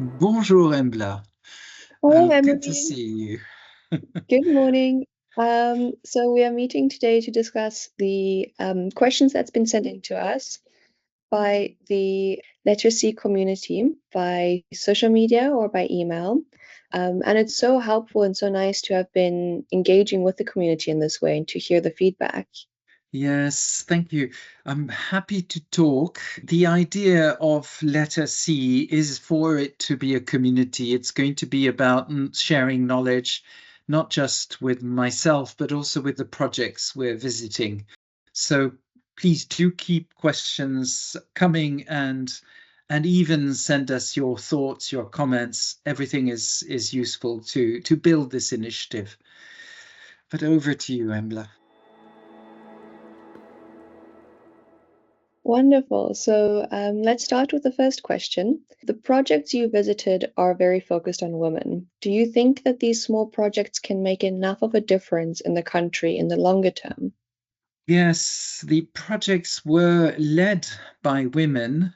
Bonjour, Embla. Hi, Good to Emery. see you. Good morning. So we are meeting today to discuss the questions that's been sent in to us by the Letter C community, by social media or by email. And it's so helpful and so nice to have been engaging with the community in this way and to hear the feedback. Yes, thank you. I'm happy to talk. The idea of Letter C is for it to be a community. It's going to be about sharing knowledge, not just with myself, but also with the projects we're visiting. So please do keep questions coming and even send us your thoughts, your comments. Everything is useful to build this initiative. But over to you, Embla. Wonderful. So let's start with the first question. The projects you visited are very focused on women. Do you think that these small projects can make enough of a difference in the country in the longer term? Yes, the projects were led by women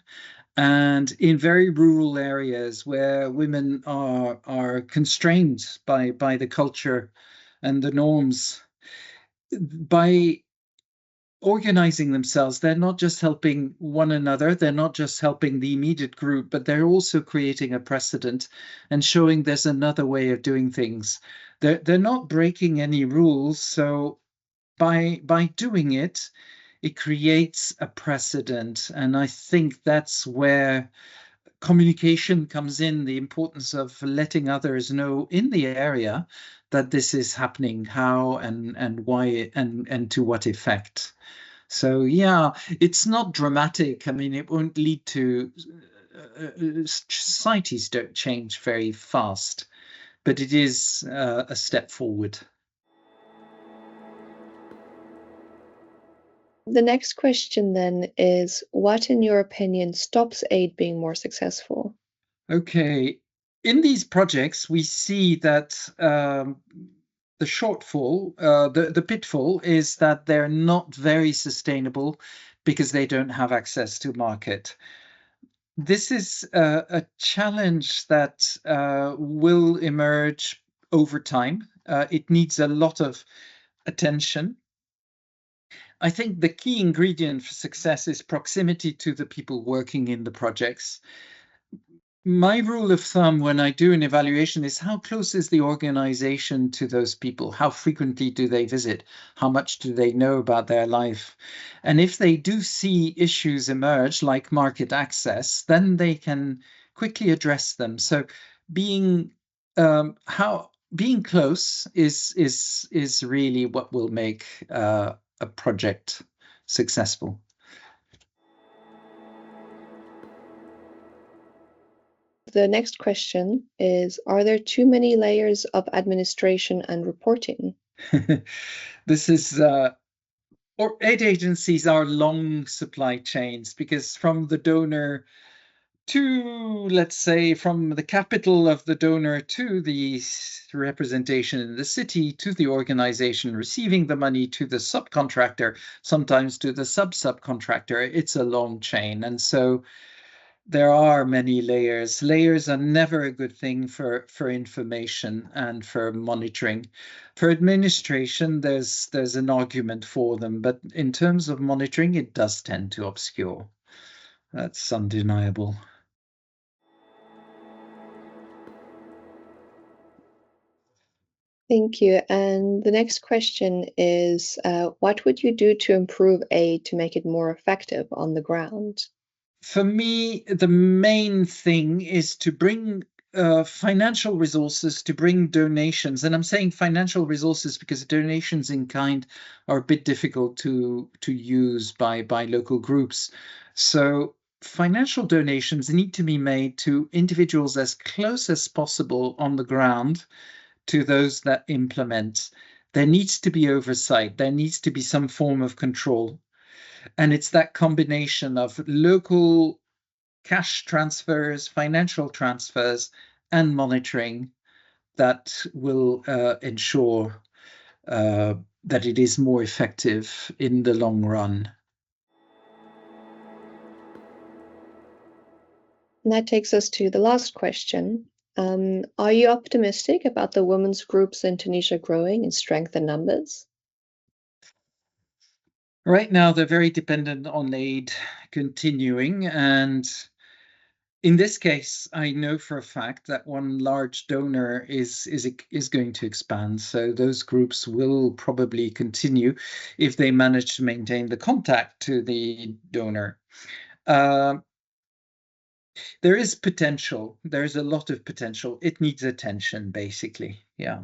and in very rural areas where women are constrained by the culture and the norms. By organizing themselves, they're not just helping one another, they're not just helping the immediate group, but they're also creating a precedent and showing there's another way of doing things. They're not breaking any rules, so by doing it, it creates a precedent. And I think that's where communication comes in, the importance of letting others know in the area that this is happening, how and why and to what effect. So yeah, it's not dramatic. I mean, it won't lead to societies don't change very fast, but it is a step forward. The next question then is, what, in your opinion, stops aid being more successful? Okay. In these projects, we see that the shortfall, the pitfall is that they're not very sustainable because they don't have access to market. This is a challenge that will emerge over time. It needs a lot of attention. I think the key ingredient for success is proximity to the people working in the projects. My rule of thumb when I do an evaluation is how close is the organization to those people? How frequently do they visit? How much do they know about their life? And if they do see issues emerge, like market access, then they can quickly address them. So being how being close is really what will make a project successful. The next question is, are there too many layers of administration and reporting? This is or aid agencies are long supply chains because from the donor to, let's say, from the capital of the donor to the representation in the city to the organization receiving the money to the subcontractor, sometimes to the sub-subcontractor, it's a long chain. And so there are many layers. Layers are never a good thing for information and for monitoring. For administration, there's an argument for them, but in terms of monitoring, it does tend to obscure. That's undeniable. Thank you. And the next question is, what would you do to improve aid to make it more effective on the ground? For me, the main thing is to bring financial resources, to bring donations. And I'm saying financial resources because donations in kind are a bit difficult to use by local groups. So financial donations need to be made to individuals as close as possible on the ground to those that implement. There needs to be oversight. There needs to be some form of control. And it's that combination of local cash transfers, financial transfers, and monitoring that will ensure uh, that it is more effective in the long run. And that takes us to the last question. Are you optimistic about the women's groups in Tunisia growing in strength and numbers? Right now, they're very dependent on aid continuing. And in this case, I know for a fact that one large donor is going to expand. So those groups will probably continue if they manage to maintain the contact to the donor. Uh, there is potential. There's a lot of potential. It needs attention, basically. Yeah.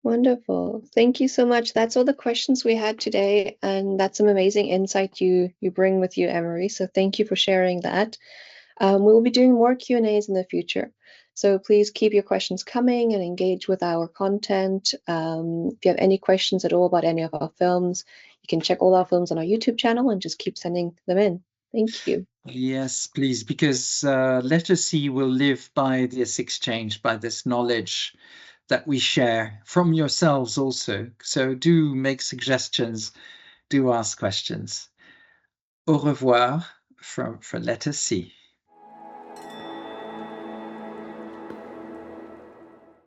Wonderful. Thank you so much. That's all the questions we had today, and that's some amazing insight you bring with you, Emery. So thank you for sharing that. We will be doing more Q&As in the future. So please keep your questions coming and engage with our content. If you have any questions at all about any of our films, you can check all our films on our YouTube channel and just keep sending them in. Thank you. Yes, please, because Letter C will live by this exchange, by this knowledge that we share from yourselves also. So do make suggestions, do ask questions. Au revoir for Letter C.